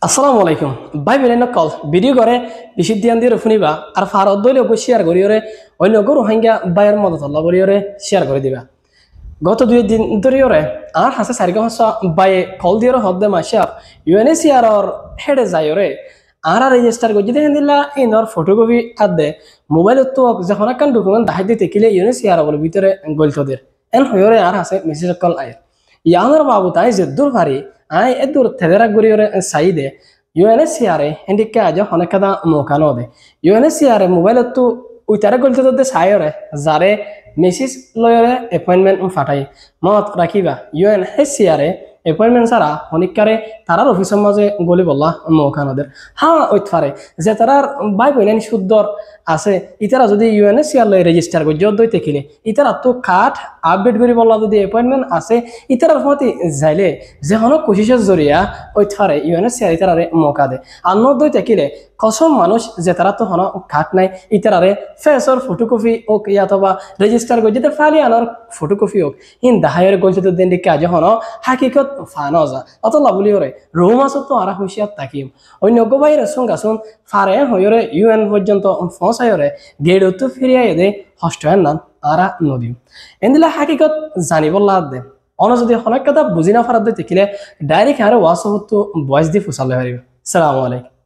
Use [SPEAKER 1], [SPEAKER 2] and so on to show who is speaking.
[SPEAKER 1] আসসালামু আলাইকুম ভাই বেলেন কল ভিডিও করে বেশি ধ্যান দিয়ে শুনিবা আর ফারত দইলে গো শেয়ার করিওরে অন্য গো রোহিঙ্গা বাইয়ের মদত আল্লাহ বলিওরে শেয়ার করে দিবা গত 2 দিন ধরিওরে আর হাসে সারিগা হাসা বাইয়ে কল দিওরে হদ্দে মাসিয়ার ইউএনএসিআর অর হেডে যাইওরে আর রেজিস্টার করে যদি হেন্দিলা ইনর ফটোকপি আদে মোবাইল তো যখন একখান ডকুমেন্ট দেখাই দিতে কিলে ইউএনএসিআর বলে ভিতরে গলতদের এন হইরে আর হাসে মেসেজ কল আয় ইয়ানোর বাবু তাই যে দূর ভারি আই এদুর থেদেরা গরিয়রে সাইদে ইউএনএসসিআর হেন্ডিকে আজ অনেক কাদা মৌকানো দে ইউএনএসসিআর মোবাইল তো উইতারে গলতে তো সাইরে যারে মেসেজ লয়রে এপয়েন্টমেন্ট ফাটাই মত রাখিবা ইউএনএসসিআর এপয়েন্টমেন্ট ছাড়া অনেককারে তারার অফিসের মাঝে গলি বললা মৌকানোদের হ্যাঁ ওই ফারে যে তারার বাই বইলেন শুদ্ধর আছে ইতারা যদি ইউএনএসসিআর লয় রেজিস্টার করে যদ দইতে কিলে ইতারা তো কাঠ আপডেট করি বললা যদি এপয়েন্টমেন্ট আছে ইতারার ফতে যাইলে যে হনো কোশিশের জরিয়া ওই ফারে ইউএনএসসিআর ইতারারে মৌকা দে আর ন দইতে কিলে কসম মানুষ যে তারা তো হনো কাঠ নাই ইতারারে ফেসর ফটোকপি ওক ইয়াতবা রেজিস্টার করে যেতে ফালি আনার ফটোকপি হোক ইন দাহায়ের গলতে তো দেন কাজ হনো হাকিকত ফানো যা অত লাভলি ওরে রৌ মাছত তো আরা হুঁশিয়ার থাকিম অন্য বাইরে সঙ্গাসুন ফারে হইরে ইউএন পর্যন্ত ফসাইরে গেড় তো ফিরিয়ে দে হস্টেন নান আরা নদী এন্দিলা হাকিকত জানিব লাগ দে অন যদি অনেক কথা বুঝি না ফারাদ দেখিলে ডাইরেক্ট আরে ওয়াসহত ভয়েস দি ফুসালে হারিবে সালামু আলাইকুম।